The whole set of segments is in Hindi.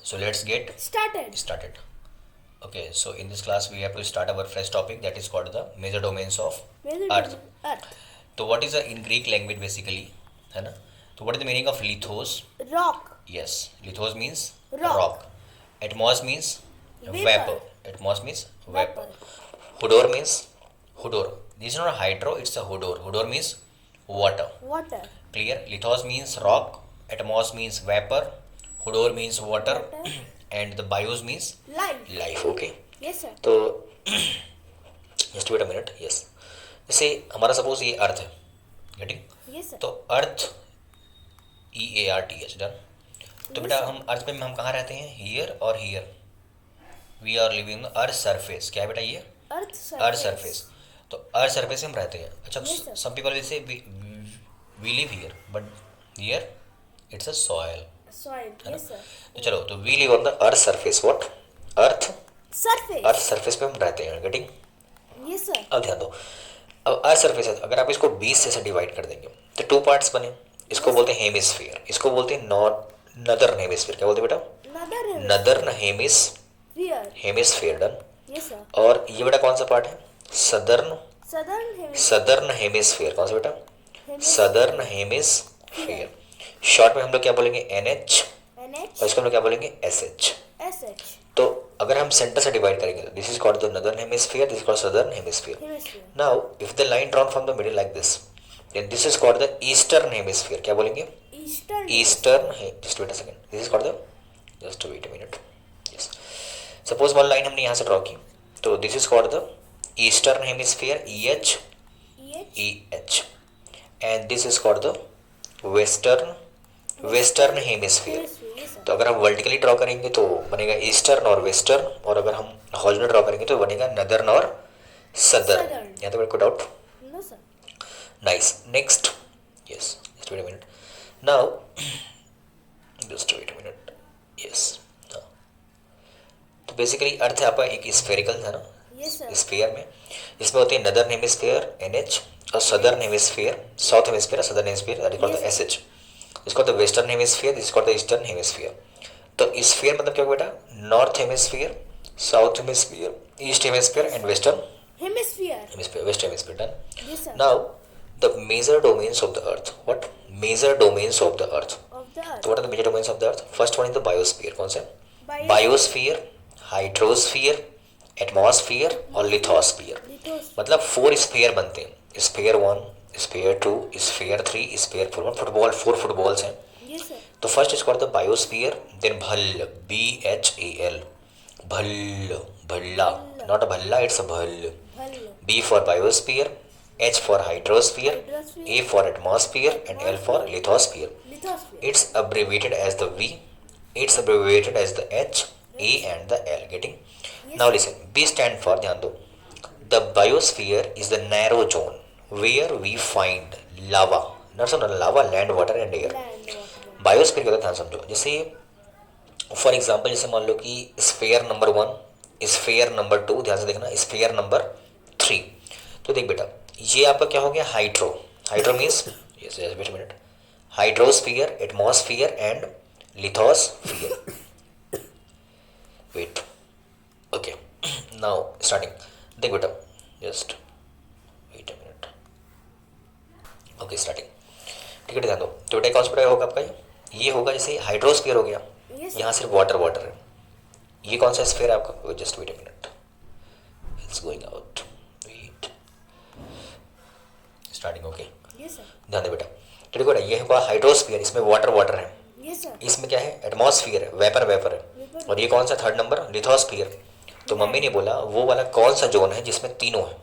So let's get started. Okay, so in this class we have to start our fresh topic that is called the major domains of Earth. So what is in Greek language basically, है ना? So what is the meaning of lithos? Rock. Yes, lithos means Rock. Atmos means Vapor. vapor. Atmos means vapor. Hudor means hudor. This is not hydro, it's a hudor. Hudor means water. Water. Clear? Lithos means rock. Atmos means vapor. Hudor means water. And the bios means Life. Okay. Yes, sir. तो just wait a minute. Yes, जैसे हमारा सपोज ये अर्थ है, गेटिंग. Yes, sir. तो अर्थ EARTH डन. तो बेटा हम अर्थ पे हम कहाँ रहते हैं? हियर और here. We are living earth surface. क्या है बेटा ये? Earth surface. तो अर्थ सरफेस हम रहते हैं. अच्छा, Yes, sir. Some people will say we live here but here it's a soil. Soil. Yes, sir. तो चलो, तो we live on the earth surface. What? Earth Surface. Surface पे हम रहते हैं, गेटिंग. Yes, sir. अब ध्यान दो, अब अर्थ सरफेस है, अगर आप इसको 20 से डिवाइड कर देंगे तो 2 पार्ट्स बने. इसको बोलते हैं हेमिस्फीयर, इसको बोलते हैं नदर्न हेमिस्फीयर. क्या बोलते हैं बेटा? Northern hemisphere done. Yes, sir. और ये बेटा कौन सा पार्ट है? Southern Southern hemisphere. कौन सा बेटा? Hemisphere. Southern hemisphere. शॉर्ट में हम लोग क्या बोलेंगे? NH. NH. और इसको हम लोग क्या बोलेंगे? SH. SH. तो अगर हम सेंटर से डिवाइड करेंगे तो this is called the northern hemisphere, this is called southern hemisphere. Hemisphere. Now if the line drawn from the middle like this, then this is called the eastern hemisphere. क्या बोलेंगे? Eastern. Just wait a second, this is called the, just wait a minute. Yes, suppose one line हमने यहाँ से ड्रॉ की, तो this is called the eastern hemisphere, EH. And this is called the western hemisphere. Yes, sir. तो अगर हम वर्टिकली ड्रॉ करेंगे तो बनेगा ईस्टर्न और वेस्टर्न, और अगर हम हॉरिजॉन्टल ड्रॉ करेंगे तो बनेगा नदर्न और सदर्न. Southern. यहाँ तो मेरे को doubt? No, sir. Nice. Next. Yes, just wait a minute. Now just wait a minute. Yes, तो बेसिकली अर्थ है आपका एक स्फेरिकल था ना, Yes, sir. स्फीयर में. इसमें होती है नदर्न हेमिस्फीयर NH और southern hemisphere, south hemisphere, southern hemisphere, that is called the Yes, SH. इसको the western hemisphere, this is called the eastern hemisphere. तो स्फीयर मतलब क्या बेटा? North hemisphere, south hemisphere, east hemisphere and western Hemisphere. Hemisphere. West hemisphere done. Yes, sir. Now the major domains of the earth. What? Major domains of the earth. Of the earth. तो what are the major domains of the earth? First one is the biosphere. कौन सा? Biosphere. बायोस्फीयर, हाइड्रोस्फीयर, एटमॉस्फेयर और लिथोस्फीयर. मतलब 4 स्फीयर बनते हैं. Sphere 1, sphere 2, sphere 3, sphere 4. Football 4 footballs हैं. Yes, sir. तो first is called the biosphere, then भल, BHAL, भल्ला, नॉट अ भल्ला, इट्स अ भल. Bhal. B for biosphere, H for hydrosphere, A for atmosphere and L for lithosphere. Lithosphere. It's abbreviated as the V, it's abbreviated as the H, A and the L. Getting? Now listen, B stand for, ध्यान दो, the biosphere is the narrow zone where we find lava, not so lava, land, water and air. Land. Water. Biosphere का ध्यान समझो. जैसे फॉर एग्जाम्पल, जैसे मान लो कि स्फीयर नंबर 1, स्फीयर नंबर 2, ध्यान से देखना, स्फीयर नंबर 3. तो देख बेटा, ये आपका क्या हो गया? Hydro means, yes wait a minute, hydrosphere, atmosphere and lithosphere. Wait, okay, now starting. देख बेटा, just wait a minute. Okay, starting. ठीक है, ध्यान दो. तो बेटा कौन सा होगा आपका? ये होगा, जैसे हाइड्रोस्फीयर हो गया, Yes, यहाँ सिर्फ वाटर है. ये कौन सा स्फीयर है आपका? Just wait a minute, it's going out. Wait, starting. Okay, Yes, sir. ध्यान दे बेटा. तो देखो ना, ये होगा हाइड्रोस्फीयर, इसमें वाटर है. Yes, sir. इसमें क्या है? एटमॉस्फियर है, वेपर है. Vapor. और ये कौन सा? Third number, lithosphere. तो मम्मी ने बोला वो वाला कौन सा जोन है जिसमें तीनों है?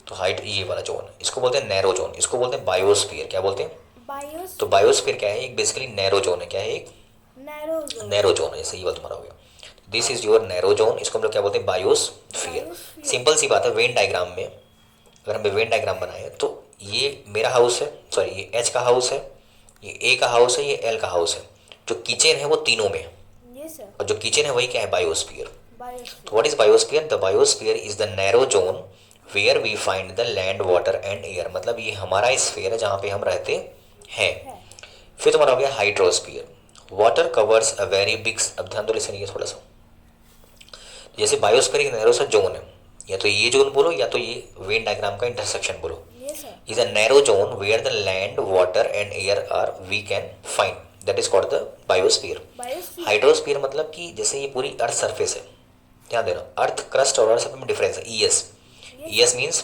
तो हाइट, ये वाला जोन, इसको बोलते हैं नैरो जोन, इसको बोलते हैं बायोस्फीयर. क्या बोलते हैं? Bios. तो बायोस्फीयर क्या है? एक बेसिकली नैरो जोन है. क्या है? एक Narrow zone. नैरो जोन है. जैसे ये वाला तुम्हारा हो गया, this is your narrow zone. इसको हम लोग क्या बोलते हैं? बायोस्फीयर. Biosphere. सिंपल सी बात है. वेन डायग्राम में अगर हम वेन डायग्राम बनाए तो ये मेरा हाउस है, सॉरी ये एच का हाउस है, ये ए का हाउस है, ये एल का हाउस है. जो किचन है वो तीनों में है, Yes, sir. और जो किचन है वही क्या है? बायोस्फीयर. Biosphere. तो what is biosphere? The biosphere is the narrow zone where we find the land, water and air. मतलब ये हमारा स्फीयर है जहाँ पे हम रहते हैं. फिर तुम्हारा हो गया hydrosphere. Water covers a very big, अब ध्यान दो, लिसन, ये थोड़ा सा, जैसे बायोस्फीयर एक नैरो सा जोन है, या तो ये जोन बोलो या तो ये वेन डायग्राम का इंटरसेक्शन बोलो, Yes, sir. is a narrow zone where the land, water and air are we can find, that is called the biosphere. Biosphere. Hydrosphere मतलब कि जैसे ये पूरी अर्थ सरफेस है, ध्यान देना, अर्थ क्रस्ट और अर्थ सरफेस में डिफरेंस है, ES, ES means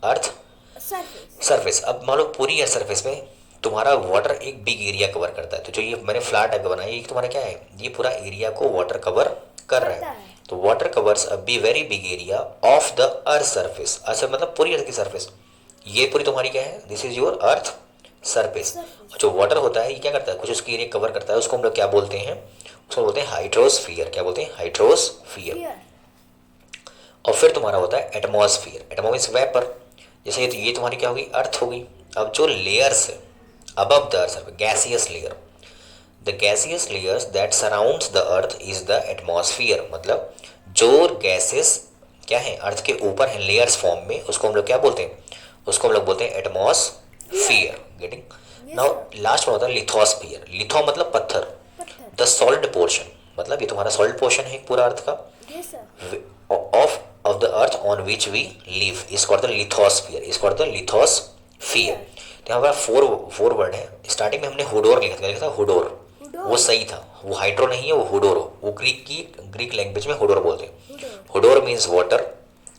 earth Surface. Surface. अब मान लो पूरी अर्थ सरफेस में तुम्हारा वाटर एक बिग एरिया कवर करता है, तो जो ये मैंने फ्लैट अगर बनाया ये तुम्हारा क्या है, ये पूरा एरिया को वाटर कवर कर रहा करता है, है। तो water covers a be very big area of the earth surface, earth मतलब पूरी अर्थ की सरफेस, ये पूरी तुम्हारी क्या है, this is your earth surface. Surface. जो वाटर होता है ये क्या करता है, कुछ उसकी एरिया कवर करता है, उसको हम लोग क्या बोलते हैं, उसको बोलते हैं हाइड्रोस्फीयर, क्या बोलते हैं, हाइड्रोस्फीयर। Sphere. और फिर तुम्हारा होता है एटमॉस्फेयर, एटमो मीन्स वेपर, जैसे ये तुम्हारी क्या होगी, अर्थ हो गई। अब जो लेयर्स है above the earth, gaseous layer, the gaseous layers that surrounds the earth is the atmosphere, मतलब जो गैसेस क्या है अर्थ के ऊपर है लेयर्स फॉर्म में, उसको हम लोग क्या बोलते हैं, उसको हम लोग बोलते हैं atmosphere. Getting? Now last one होता है लिथोस्फियर, लिथो मतलब पत्थर, पत्थर. द सॉलिड पोर्शन, मतलब ये तुम्हारा सॉलिड पोर्शन है पूरा अर्थ का, Yes, sir. of the earth on which we live is called the lithosphere, is called the lithosphere। तो यहाँ पर फोर वर्ड है, स्टार्टिंग में हमने हुडोर लिखा था, हुडोर, हुडोर. वो सही था, वो हाइड्रो नहीं है, वो हुडोर, वो ग्रीक लैंग्वेज में हुडोर बोलते हैं। हुडोर. हुडोर मीन्स वाटर,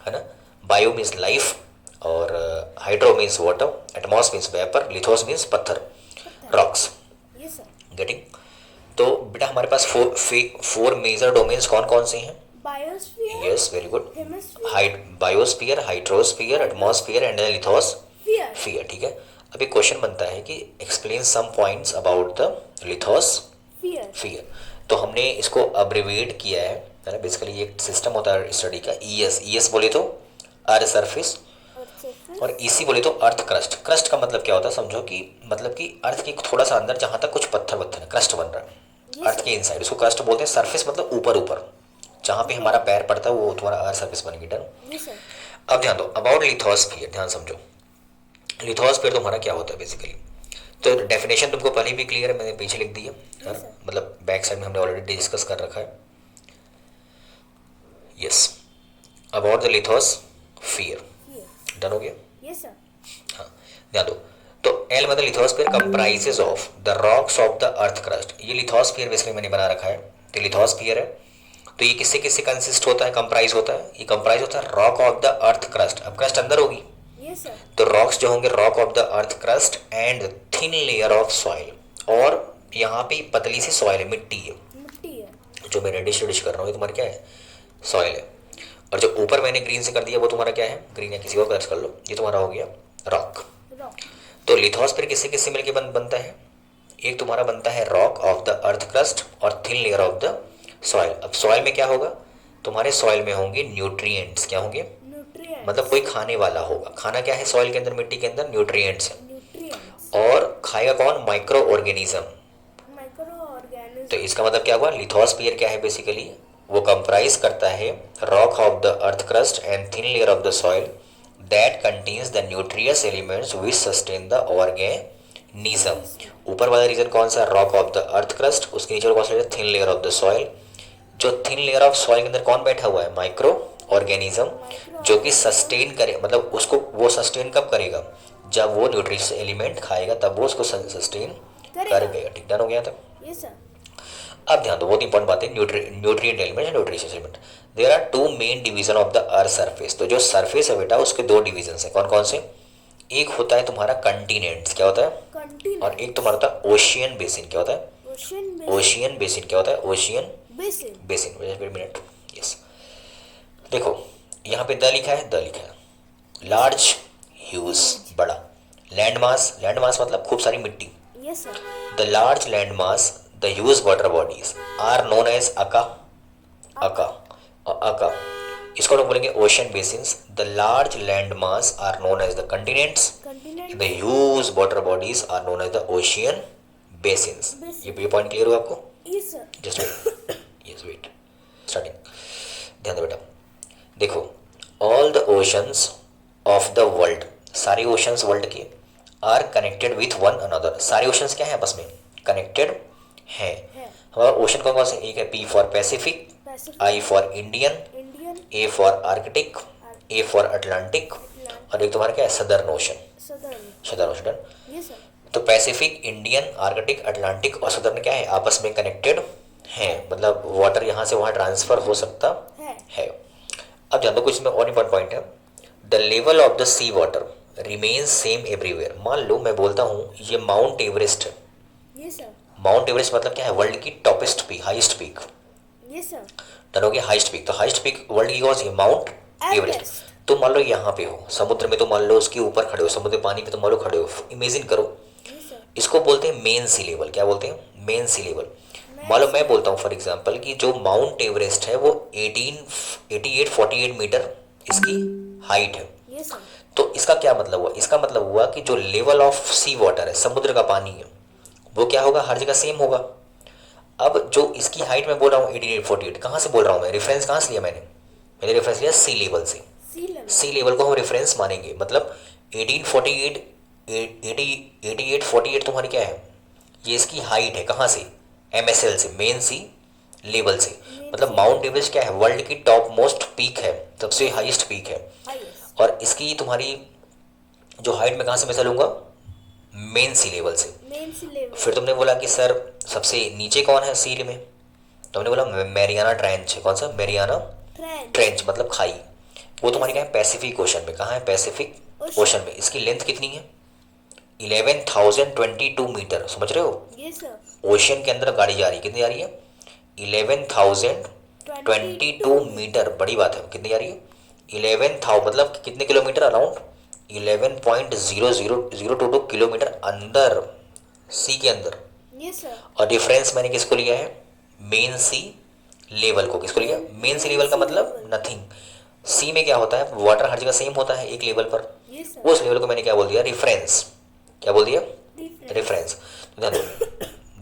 है ना, बायो मीन्स लाइफ, और hydro means water, atmos means vapour, lithos means पत्थर, रॉक्स। Yes, sir. गेटिंग? तो बेटा हमारे पास फोर मेजर डोमेन्स कौन कौन से हैं? Biosphere. Yes, very good, Hemisphere. Biosphere, hydrosphere, atmosphere and lithosphere, Sphere. ठीक है। अब एक क्वेश्चन बनता है कि explain some points about the lithosphere. Sphere. तो हमने इसको अब्रिवेट किया है ना, बेसिकली ये सिस्टम होता है स्टडी का, ईएस, ईएस बोले तो अर्थ सरफेस, Earth surface. और ईसी बोले तो अर्थ क्रस्ट। क्रस्ट का मतलब क्या होता है, समझो कि मतलब कि अर्थ के थोड़ा सा अंदर जहाँ तक कुछ पत्थर वत्थर है, क्रस्ट बन रहा है Yes, अर्थ के इनसाइड, उसको क्रस्ट बोलते हैं। सरफेस मतलब ऊपर ऊपर, जहाँ पे हमारा पैर पड़ता है वो तुम्हारा अर्थ सरफेस बनेगी। डन? Yes, sir. अब ध्यान दो, अबाउट लिथोस्फियर, ध्यान समझो, लिथोस्फियर तुम्हारा क्या होता है बेसिकली, तो डेफिनेशन तुमको पहले भी क्लियर है, मैंने पीछे लिख दी है ना, Yes, sir. मतलब बैक साइड में हमने ऑलरेडी डिस्कस कर रखा है। Yes, about the lithosphere, Sphere. Done हो गया? Yes, sir. हाँ, ध्यान दो, तो एल मतलब lithosphere comprises of the rocks of the earth crust, ये लिथोस्फियर बेसिकली मैंने बना रखा है, तो लिथोस्फियर है, तो ये किससे किससे कंसिस्ट होता है, कंप्राइज होता है, ये कंप्राइज होता है rock of the earth crust. अब क्रस्ट अंदर होगी, Yes, sir. तो रॉक्स जो होंगे rock of the earth crust and thin layer of soil, और यहाँ पे पतली सी सॉइल है, मिट्टी है, मिट्टी है. जो मैं रेडिश रेडिश कर रहा हूँ ये तुम्हारा क्या है, सॉइल है, और जो ऊपर मैंने ग्रीन से कर दिया वो तुम्हारा क्या है, ग्रीन या किसी और कलर कर लो, ये तुम्हारा हो गया रॉक। Rock. तो लिथोस्फियर किससे किससे मिलके बनता है, एक तुम्हारा बनता है rock of the earth crust और thin layer of the soil. अब सॉइल में क्या होगा, तुम्हारे सॉइल में होंगे न्यूट्रिएंट्स, क्या होंगे, Nutrients. मतलब कोई खाने वाला होगा, खाना क्या है सॉइल के अंदर, मिट्टी के अंदर न्यूट्रिएंट्स है, Nutrients. और खाएगा कौन, माइक्रो ऑर्गेनिज्म। Microorganisms. तो इसका मतलब क्या हुआ, लिथोस्फियर क्या है बेसिकली, वो कंप्राइज करता है rock of the earth crust and thin layer of the soil that contains the nutritious elements which sustain the organism. ऊपर वाला रीजन कौन सा, rock of the earth crust, उसके नीचे कौन सा, thin layer of the soil, जो थिन लेयर ऑफ सॉइल के अंदर कौन बैठा हुआ है, माइक्रो ऑर्गेनिज्म, जो कि सस्टेन करे, मतलब उसको वो सस्टेन कब करेगा, जब वो न्यूट्रियस एलिमेंट खाएगा तब वो उसको सस्टेन करेगा। ठीक, डन हो गया था। Yes, sir. अब ध्यान दो, बहुत इंपॉर्टेंट बात है, nutrient element and nutritious element. There are two main division of the earth surface, तो जो सरफेस है बेटा उसके दो डिवीजन है, कौन कौन से, एक होता है तुम्हारा कंटिनेंट्स, क्या होता है, Continent. और एक तुम्हारा होता है ओशियन बेसिन, क्या होता है, Ocean basin. ओशियन बेसिन, क्या होता है, ocean Basin. Basin. Wait minute, yes, देखो यहाँ पे द लिखा है, द लिखा है, लार्ज, ह्यूज, बड़ा, लैंड मास, लैंड मास मतलब खूब सारी मिट्टी, Yes, sir. the large land mass, the huge water bodies are known as aka, aka, इसको हम बोलेंगे ocean basins. the large land mass are known as the continents, Continent. the huge water bodies are known as the ocean basins। ये पॉइंट क्लियर हुआ आपको, Yes, sir. Just wait, yes wait, starting, ध्यान दो बेटा, देखो, all the oceans of the world, सारे ओशंस वर्ल्ड के, are connected with one another, सारे ओशंस क्या है आपस में कनेक्टेड हैं, है. हमारा ओशन कौन कौन से, एक है P for Pacific, Pacific, I for Indian, Indian, A for Arctic, A for Atlantic, Atlantic, और एक तुम्हारा क्या है southern ocean. Southern. Southern ocean. Yes sir. तो पैसिफिक, इंडियन, आर्कटिक, अटलांटिक और सदर्न क्या है, आपस में कनेक्टेड हैं, मतलब वाटर यहाँ से वहाँ ट्रांसफर हो सकता है। अब ध्यान दो कुछ इसमें और इम्पोर्टेंट पॉइंट है, the level of the sea water remains same everywhere. मान लो मैं बोलता हूँ ये माउंट एवरेस्ट है। Yes sir. माउंट एवरेस्ट मतलब क्या है, वर्ल्ड की topest peak, highest peak. Yes sir. Done हो गया, हाईएस्ट पीक। तो हाईएस्ट पीक वर्ल्ड की कौन सी है, माउंट एवरेस्ट। Everest. तो मान लो यहाँ पे हो समुद्र में, तो मान लो उसके ऊपर खड़े हो, समुद्र पानी पे तो मान लो खड़े हो, इमेजिन करो। Yes sir. इसको बोलते हैं मेन सी लेवल। क्या बोलते हैं, मेन सी लेवल। मान लो मैं बोलता हूँ फॉर एग्जांपल कि जो माउंट एवरेस्ट है वो 48 मीटर इसकी हाइट है। Yes sir. तो इसका क्या मतलब हुआ, इसका मतलब हुआ कि जो लेवल ऑफ सी वाटर है, समुद्र का पानी है, वो क्या होगा, हर जगह सेम होगा। अब जो इसकी हाइट मैं बोल रहा हूँ 88 कहाँ से बोल रहा हूँ मैं, रेफरेंस कहाँ से लिया मैंने रेफरेंस लिया सी लेवल से। Sea level. सी लेवल को हम रेफरेंस मानेंगे, मतलब 88 तुम्हारी क्या है, ये इसकी हाइट है, कहाँ से, MSL से, मेन सी लेवल से। मतलब माउंट एवरेस्ट क्या है, वर्ल्ड की टॉप मोस्ट पीक है, सबसे हाईएस्ट पीक है। Highest. और इसकी तुम्हारी जो हाइट में कहाँ से मैं लूँगा, मेन सी लेवल से। Main sea level. फिर तुमने बोला कि सर सबसे नीचे कौन है सी में, तुमने बोला मैरियाना ट्रेंच है। कौन सा, मैरियाना Trench. ट्रेंच मतलब खाई। वो तुम्हारी क्या है, पैसिफिक ओशन में। कहाँ है, पैसिफिक ओशन में। इसकी लेंथ कितनी है, 11,022 मीटर। समझ रहे हो, Yes sir. ओशन के अंदर गाड़ी जा रही है, कितनी जा रही है, 11,022 मीटर। बड़ी बात है, कितनी जा रही है, 11,000 मतलब कितने किलोमीटर, अराउंड 11.0022 किलोमीटर अंदर, सी के अंदर। Yes sir. और डिफरेंस मैंने किसको लिया है, मेन सी लेवल को। किसको लिया, मेन सी लेवल का मतलब नथिंग। सी में क्या होता है, वाटर हर जगह सेम होता है एक लेवल पर। Yes sir. उस लेवल को मैंने क्या बोल दिया, रेफरेंस। क्या बोल दिया, Different. Reference.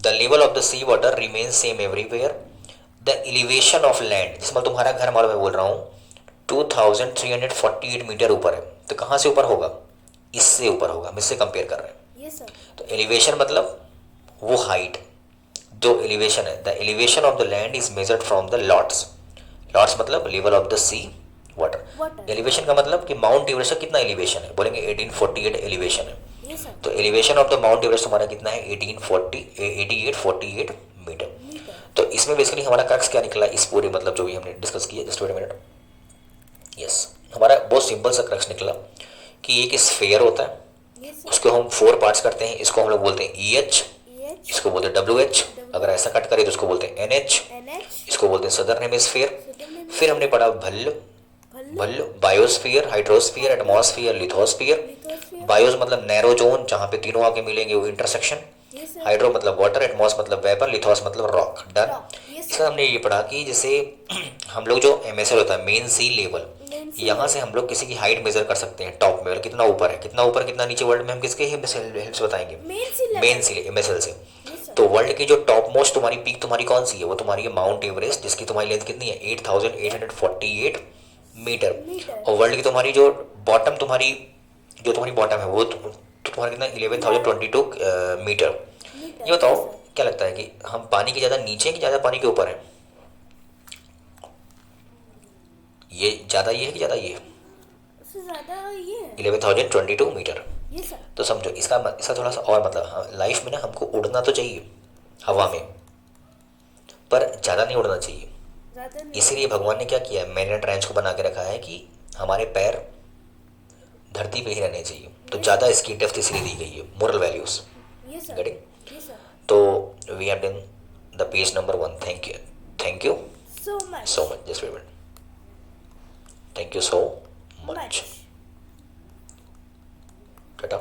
The level of the sea water remains same everywhere. The elevation of land, जिसमें तुम्हारा घर मान लो मैं बोल रहा हूँ 2348 मीटर ऊपर है, तो कहाँ से ऊपर होगा, इससे ऊपर होगा, हम इससे कंपेयर कर रहे हैं। Yes sir. तो एलिवेशन मतलब वो हाइट, जो एलिवेशन है। The elevation of the land is measured from the lots. Lots मतलब level of the sea water. Water. Elevation का मतलब कि माउंट एवरेस्ट का कितना एलिवेशन है, बोलेंगे 1848 एलिवेशन है। Yes sir. तो elevation of the mount Everest हमारा कितना है, 8848 मीटर। Meter. तो इसमें बेसिकली हमारा क्रक्स क्या निकला इस पूरे, मतलब जो भी हमने डिस्कस किया, just wait a minute. Yes, हमारा बहुत सिंपल सा क्रक्स निकला कि एक स्फेयर होता है, Yes sir. उसको हम 4 पार्ट्स करते हैं। इसको हम लोग बोलते हैं EH, EH. इसको बोलते हैं WH, अगर ऐसा कट करें तो उसको बोलते हैं NH, NH. इसको बोलते हैं सदर्न हेमिस्फीयर। Southern फिर हमने पढ़ा भल्ल, Hemisphere. Biosphere, hydrosphere, atmosphere, lithosphere. Lithosphere. BIOS मतलब नैरो जोन, जहाँ पे तीनों आके मिलेंगे, वो इंटरसेक्शन। Yes sir. हाइड्रो मतलब वाटर, एटमॉस मतलब वेपर, लिथोस मतलब रॉक। डन। Rock. Yes इसका sir. हमने ये पढ़ा कि जैसे हम लोग जो MSL होता है, मेन सी लेवल, Main sea यहाँ level. से हम लोग किसी की हाइट मेजर कर सकते हैं, टॉप में कितना ऊपर है, कितना ऊपर कितना नीचे, वर्ल्ड में हम किसके हेल्प से बताएंगे, Main sea level. मेन सी MSL से। Yes sir. तो वर्ल्ड की जो टॉप मोस्ट तुम्हारी पीक तुम्हारी कौन सी है, वो तुम्हारी है माउंट एवरेस्ट, जिसकी तुम्हारी लेंथ कितनी है, 8848 मीटर। Meter. और वर्ल्ड की तुम्हारी जो बॉटम तुम्हारी बॉटम है वो तुम्हारा कितना, 11,022 मीटर। Meter. ये बताओ Yes sir. क्या लगता है कि हम पानी के ज़्यादा नीचे हैं कि ज़्यादा पानी के ऊपर है, ये ज़्यादा ये है कि ज़्यादा ये है, उससे ज़्यादा ये है. 11,022 मीटर। Yes sir. तो समझो इसका थोड़ा सा और मतलब, लाइफ में ना हमको उड़ना तो चाहिए हवा में, पर ज़्यादा नहीं उड़ना चाहिए। ज़्यादा नहीं. इसीलिए भगवान ने क्या किया है, मैरिना ट्रेंच को बना के रखा है कि हमारे पैर धरती पे ही रहने चाहिए। तो ज़्यादा इसकी डेप्थ इसलिए दी गई है, moral values. Yes sir. Getting? Yes sir. तो we have done the page number 1। Thank you So much. so much, just wait a minute. Thank you so much. Much. Tata.